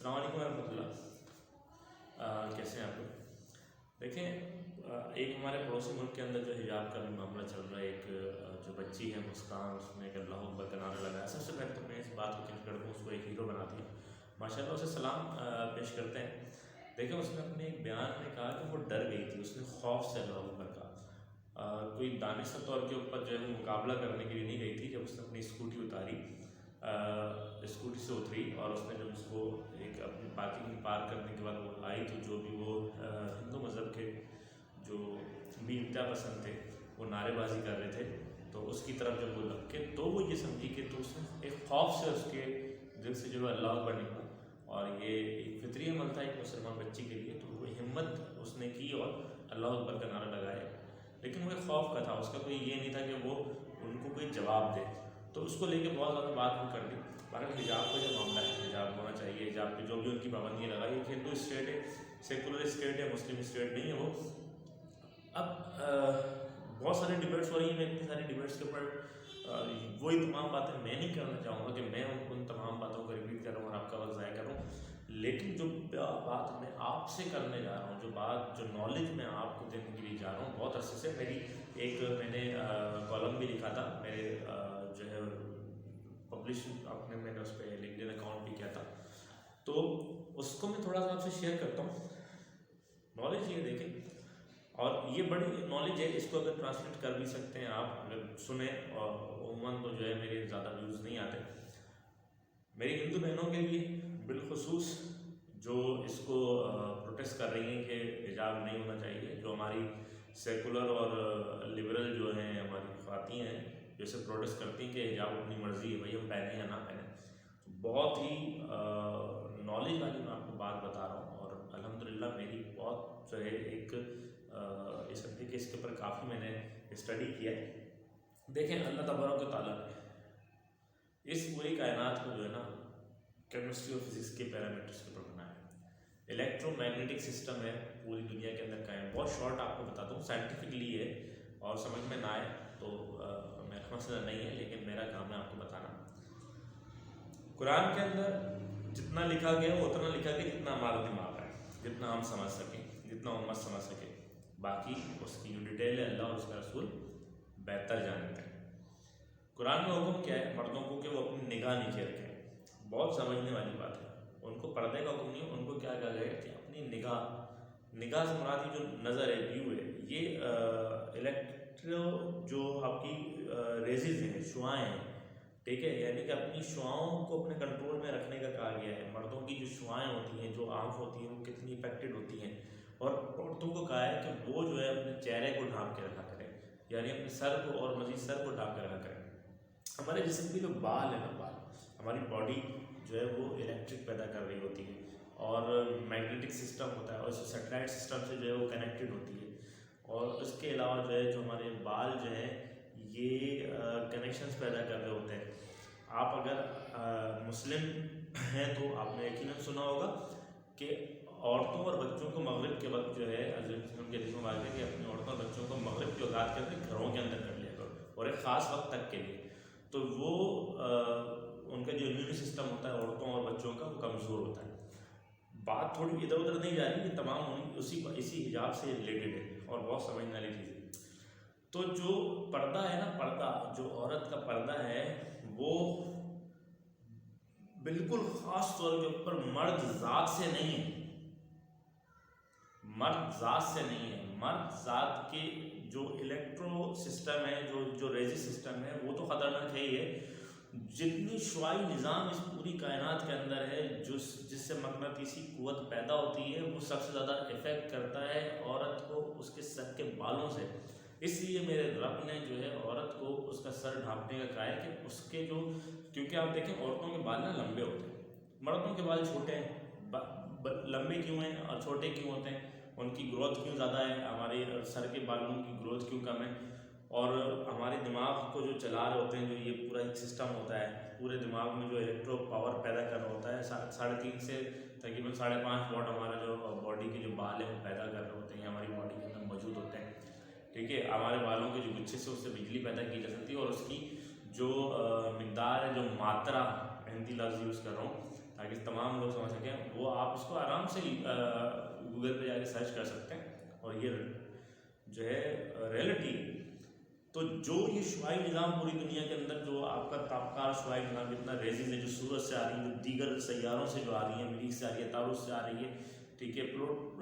السلام علیکم ورحمۃ اللہ، کیسے ہیں آپ لوگ؟ دیکھیں، ایک ہمارے پڑوسی ملک کے اندر جو حجاب کا بھی معاملہ چل رہا ہے، ایک جو بچی ہے مسکان، اس نے ایک اللہ اکبر کا نعرہ لگایا. سب سے پہلے تو میں اس بات کو کلیئر کر دوں، اس کو ایک ہیرو بنا دیا ماشاء اللہ، اسے سلام پیش کرتے ہیں. دیکھیں، اس نے اپنے ایک بیان میں کہا کہ وہ ڈر گئی تھی، اس نے خوف سے اللہ اکبر کہا. کوئی دانشور طور کے اوپر جو ہے وہ مقابلہ کرنے کے لیے نہیں گئی تھی. جب اس نے اپنی اسکوٹی اتاری، اسکوٹی سے اتری اور اس نے جب اس کو ایک اپنی پارکنگ میں پارک کرنے کے بعد وہ آئی، تو جو بھی وہ ہندو مذہب کے جو بھی انتہا پسند تھے وہ نعرے بازی کر رہے تھے، تو اس کی طرف جب وہ لگ کے تو وہ یہ سمجھی کہ تو اس نے ایک خوف سے اس کے دل سے جو ہے اللہ اکبر نکلا. اور یہ ایک فطری عمل تھا ایک مسلمان بچی کے لیے، تو وہ ہمت اس نے کی اور اللہ اکبر کا نعرہ لگایا. لیکن وہ ایک خوف کا تھا، اس کا کوئی یہ نہیں تھا کہ وہ ان کو کوئی جواب دے. تو اس کو لے کے بہت زیادہ بات بھی کر دی. باقی حجاب کا جو معاملہ ہے، حجاب ہونا چاہیے، حجاب پہ جو بھی ان کی پابندیاں لگائی. ایک ہندو اسٹیٹ ہے، سیکولر اسٹیٹ ہے، مسلم اسٹیٹ نہیں ہے وہ. اب بہت ساری ڈبیٹس ہو رہی ہیں. میں اتنی ساری ڈبیٹس کے اوپر وہی تمام باتیں میں نہیں کرنا چاہوں گا کہ میں ان تمام باتوں کو ریپیٹ کر رہا ہوں اور آپ کا وقت ضائع کر رہا ہوں. لیکن جو بات میں آپ سے کرنے جا رہا ہوں، جو بات جو نالج میں آپ کو دینے کے لیے جا رہا ہوں، بہت عرصے سے میری ایک میں نے کالم بھی لکھا تھا، میرے جو ہے پبلش اپنے میں نے اس پہ لنکڈن اکاؤنٹ بھی کیا تھا، تو اس کو میں تھوڑا سا آپ سے شیئر کرتا ہوں. نالج یہ دیکھیں، اور یہ بڑی نالج ہے، اس کو اگر ٹرانسلیٹ کر بھی سکتے ہیں آپ اگر سنیں. اور عموماً تو جو ہے میرے زیادہ ویوز نہیں آتے. میری ہندو بہنوں کے لیے بالخصوص جو اس کو پروٹیسٹ کر رہی ہیں کہ حجاب نہیں ہونا چاہیے، جو ہماری سیکولر اور لبرل جو ہیں ہماری خواتین ہیں جو اسے پروٹیسٹ کرتی ہیں کہ حجاب اپنی مرضی ہے، بھائی ہم پہنیں یا نہ پہنیں. بہت ہی نالج والی میں آپ کو بات بتا رہا ہوں، اور الحمدللہ میری بہت جو ہے ایک اس سمجھے کہ اس کے اوپر کافی میں نے اسٹڈی کیا ہے. دیکھیں، اللہ تبارک و تعالیٰ نے اس پوری کائنات کو جو ہے نا کیمسٹری اور فزکس کے پیرامیٹرس کے اوپر بنایا ہے. الیکٹرو میگنیٹک سسٹم ہے پوری دنیا کے اندر قائم. بہت شارٹ آپ کو بتاتا ہوں، سائنٹیفکلی ہے، اور سمجھ میں نہ آئے تو میرا مسئلہ نہیں ہے، لیکن میرا کام ہے آپ کو بتانا. قرآن کے اندر جتنا لکھا گیا وہ اتنا لکھا گیا جتنا ہمارا دماغ ہے، جتنا ہم سمجھ سکیں، جتنا امت سمجھ سکے. باقی اس کی جو ڈیٹیل ہے اللہ اور اس کا رسول بہتر جانتے ہیں. قرآن میں حکم کیا ہے مردوں کو کہ وہ اپنی نگاہ نیچے رکھیں. بہت سمجھنے والی بات ہے. ان کو پردے کا حکم نہیں ہے، ان کو کیا کہا گیا کہ اپنی نگاہ سے مراد جو نظر ہے، ویو ہے، یہ الیکٹرو جو آپ کی ریزز ہیں، شعاعیں ہیں، ٹھیک ہے، یعنی کہ اپنی شعاؤں کو اپنے کنٹرول میں رکھنے کا کہا گیا ہے. مردوں کی جو شعاعیں ہوتی ہیں، جو آنکھ ہوتی ہیں، وہ کتنی افیکٹڈ ہوتی ہیں. اور عورتوں کو کہا ہے کہ وہ جو ہے اپنے چہرے کو ڈھانپ کے رکھا کریں، یعنی اپنے سر کو اور مزید سر کو ڈھانپ کے رکھا کریں. ہمارے جسم کی جو بال ہے نا، بال ہماری باڈی جو ہے وہ الیکٹرک پیدا کر رہی ہوتی ہے، اور میگنیٹک سسٹم ہوتا ہے، اور اس سیٹلائٹ سسٹم سے جو ہے وہ کنیکٹڈ ہوتی ہے. اور اس کے علاوہ جو ہے جو ہمارے بال جو ہیں یہ کنیکشنز پیدا کر رہے ہوتے ہیں. آپ اگر مسلم ہیں تو آپ نے یقیناً سنا ہوگا کہ عورتوں اور بچوں کو مغرب کے وقت جو ہے حضرت کے حدیث میں بات ہے کہ اپنی عورتوں اور بچوں کو مغرب کی اوقات کے اندر گھروں کے اندر کر لیا کرو، اور ایک خاص وقت تک کے لیے. تو وہ ان کا جو امیون سسٹم ہوتا ہے عورتوں اور بچوں کا، وہ کمزور ہوتا ہے. بات تھوڑی ادھر ادھر نہیں جا رہی، یہ تمام اسی حجاب سے ریلیٹڈ ہے اور بہت سمجھنے والی چیز ہے. تو جو پردہ ہے نا، پردہ جو عورت کا پردہ ہے، وہ بالکل خاص طور کے اوپر مرد ذات سے نہیں ہے. مرد ذات سے نہیں ہے. مرد ذات کے جو الیکٹرو سسٹم ہے، جو ریزی سسٹم ہے، وہ تو خطرناک ہے ہی ہے. جتنی شعاعی نظام اس پوری کائنات کے اندر ہے، جس سے مقناطیسی قوت پیدا ہوتی ہے، وہ سب سے زیادہ افیکٹ کرتا ہے عورت کو اس کے سر کے بالوں سے. اس لیے میرے رب نے جو ہے عورت کو اس کا سر ڈھانپنے کا کہا ہے کہ اس کے جو، کیونکہ آپ دیکھیں عورتوں کے بال نا لمبے ہوتے ہیں، مردوں کے بال چھوٹے ہیں. لمبے کیوں ہیں اور چھوٹے کیوں ہوتے ہیں؟ ان کی گروتھ کیوں زیادہ ہے؟ ہمارے سر کے بالوں کی گروتھ کیوں کم ہے؟ اور ہمارے دماغ کو جو چلا رہے ہوتے ہیں، جو یہ پورا ایک سسٹم ہوتا ہے، پورے دماغ میں جو الیکٹرو پاور پیدا کر رہا ہوتا ہے، 3.5 سے تقریباً 5.5 واٹ ہمارا جو باڈی کے جو بال ہیں وہ پیدا کر رہے ہوتے ہیں، ہماری باڈی کے اندر موجود ہوتے ہیں. ٹھیک ہے، ہمارے بالوں کے جو گچھے سے اس سے بجلی پیدا کی جا سکتی ہے، اور اس کی جو مقدار ہے، جو ماترا، ہندی لفظ یوز کر رہا ہوں، تاکہ تمام لوگ سمجھ سکیں، وہ آپ اس کو آرام سے گوگل پہ جا کے سرچ کر سکتے ہیں، اور یہ جو ہے ریئلٹی۔ تو جو یہ شعاعی نظام پوری دنیا کے اندر جو آپ کا تابکار شعاعی نظام اتنا ریزز ہے، جو سورج سے آ رہی ہے، جو دیگر سیاروں سے جو آ رہی ہے، مریخ سے آ رہی ہے، تاروس سے آ رہی ہے، ٹھیک ہے،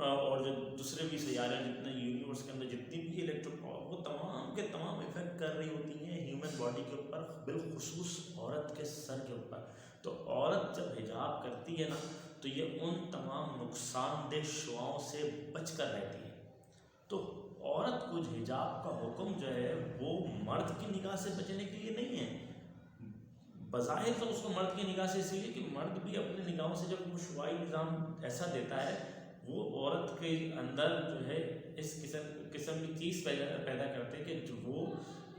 اور جو دوسرے بھی سیارے ہیں، جتنے یونیورس کے اندر جتنی بھی وہ تمام کے تمام افیکٹ کر رہی ہوتی ہیں ہیومن باڈی کے اوپر، بالخصوص عورت کے سر کے اوپر۔ تو عورت جب حجاب کرتی ہے نا، تو یہ ان تمام نقصان دہ شعاؤں سے بچ کر رہتی ہے۔ تو عورت کو حجاب کا حکم جو ہے وہ مرد کی نگاہ سے بچنے کے لیے نہیں ہے، بظاہر تو اس کو مرد کی نگاہ سے اسی لیے کہ مرد بھی اپنی نگاہوں سے جب وہ شعاعی نظام ایسا دیتا ہے، وہ عورت کے اندر جو ہے اس قسم کی چیز پیدا کرتے ہیں کہ جو وہ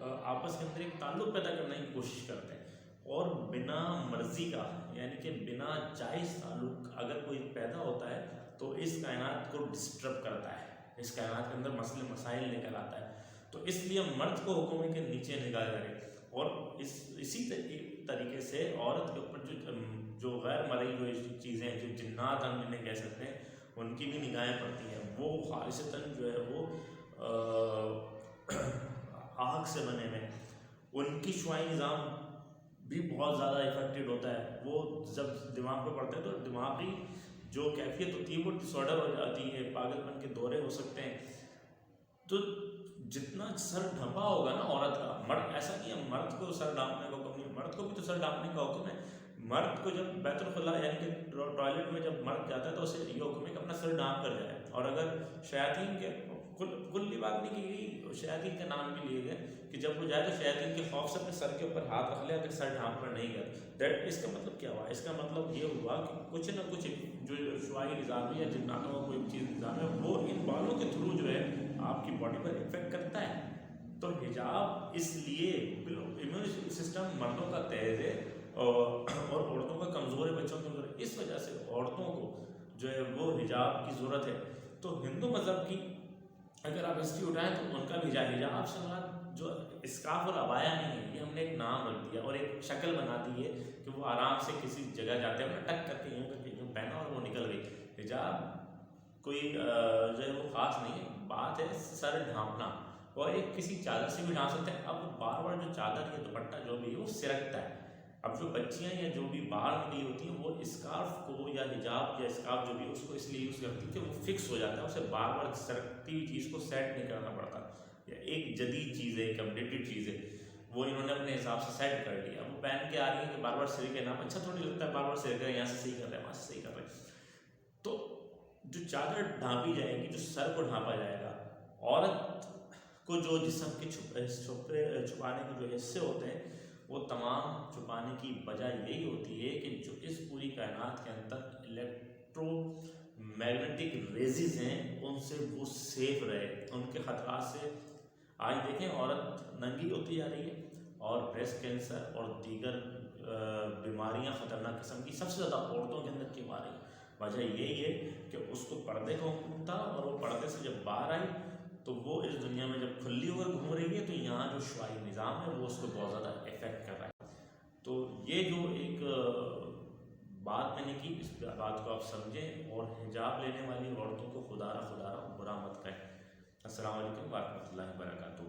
آپس کے اندر ایک تعلق پیدا کرنے کی کوشش کرتے ہیں، اور بنا مرضی کا، یعنی کہ بنا جائز تعلق اگر کوئی پیدا ہوتا ہے تو اس کائنات کو ڈسٹرب کرتا ہے، اس کائنات کے اندر مسئلے مسائل لے آتا ہے۔ تو اس لیے مرد کو حکم ہے کہ نیچے نگاہ کرے، اور اسی طریقے سے عورت کے اوپر جو غیر مرئی ہوئی چیزیں، جو جنات ہم جنہیں کہہ سکتے ہیں، ان کی بھی نگاہیں پڑتی ہیں۔ وہ خالصتاً جو ہے وہ آگ سے بنے ہوئے، ان کی شعاعی نظام بھی بہت زیادہ افیکٹڈ ہوتا ہے۔ وہ جب دماغ پہ پڑتا ہے تو دماغی جو کیفیت ہوتی ہے وہ ڈس آرڈر ہو جاتی ہے، پاگل پن کے دورے ہو سکتے ہیں۔ تو جتنا سر ڈھانپا ہوگا نا عورت کا، مرد ایسا نہیں ہے مرد کو سر ڈھانپنے کا حکم نہیں، مرد کو بھی تو سر ڈھانپنے کا حکم ہے۔ مرد کو جب بیت الخلاء یعنی کہ ٹوائلٹ میں جب مرد جاتا ہے تو اسے یہ حکم ہے کہ اپنا سر ڈھانپ کر جائے، اور اگر شیاطین کے کلی بات نہیں کی گئی، شیاطین کے نام بھی لیے گئے کہ جب وہ جائے تو شیاطین کے خوف سے اپنے سر کے اوپر ہاتھ رکھ لے، اگر سر ڈھانپ کر نہیں گیا۔ اس کا مطلب کیا ہوا؟ اس کا مطلب یہ ہوا کہ کچھ نہ کچھ جو شعاعی نظام ہے یا جناتوں کا کوئی چیز نظام ہے، وہ ان بالوں کے تھرو جو ہے آپ کی باڈی پر افیکٹ کرتا ہے۔ تو حجاب اس لیے امیون سسٹم مردوں کا تیز ہے اور عورتوں کا کمزور ہے، بچوں کا کمزور ہے، اس وجہ سے عورتوں کو جو ہے وہ حجاب کی ضرورت ہے۔ تو ہندو مذہب کی اگر آپ ہسٹری اٹھائیں تو ان کا بھی حجاب سے مراد جو اسکارف اور عبایا نہیں ہے، یہ ہم نے ایک نام رکھ دیا اور ایک شکل بنا دی ہے کہ وہ آرام سے کسی جگہ جاتے ہیں ٹک کر کے یوں پہنا اور وہ نکل گئی۔ حجاب کوئی جو ہے وہ خاص نہیں ہے، بات ہے سر ڈھانپنا، اور ایک کسی چادر سے بھی ڈھانپ سکتے ہیں۔ اب بار بار جو چادر یا دوپٹہ جو بھی ہے وہ سرکتا ہے۔ اب جو بچیاں یا جو بھی باہر نکلی ہوتی ہیں وہ اسکارف کو یا حجاب یا اسکارف جو بھی اس کو اس لیے یوز کرتی ہے کہ وہ فکس ہو جاتا ہے، اسے بار بار سرکتی ہوئی چیز کو سیٹ نہیں کرنا پڑتا، یا ایک جدید چیز ہے، ایک اپڈیٹڈ چیز ہے، وہ انہوں نے اپنے حساب سے سیٹ کر لیا۔ وہ پہن کے آ رہی ہے کہ بار بار سر کے نام اچھا تھوڑی لگتا ہے، بار بار سر کر یہاں سے صحیح کر رہے ہیں وہاں سے صحیح کر رہے ہیں۔ تو جو چادر ڈھانپی جائے گی، جو سر کو ڈھانپا جائے گا، عورت کو جو جسم کے چھپانے کے جو حصے ہوتے ہیں وہ تمام چھپانے کی وجہ یہی ہوتی ہے کہ جو اس پوری کائنات کے اندر الیکٹرو میگنیٹک ریزز ہیں ان سے وہ سیف رہے، ان کے خطرات سے۔ آج دیکھیں عورت ننگی ہوتی جا رہی ہے، اور بریسٹ کینسر اور دیگر بیماریاں خطرناک قسم کی سب سے زیادہ عورتوں کے اندر کیوں آ رہی ہیں؟ وجہ یہی ہے کہ اس کو پردے کا حکم تھا، اور وہ پردے سے جب باہر آئی تو وہ اس دنیا میں جب کھلی ہو کر گھوم رہی ہے تو یہاں جو شعاعی نظام ہے وہ اس کو بہت زیادہ افیکٹ کر رہا ہے۔ تو یہ جو ایک بات میں نے کی، اس بات کو آپ سمجھیں، اور حجاب لینے والی عورتوں کو خدا را برا مت کہیں۔ السلام علیکم ورحمۃ اللہ وبرکاتہ۔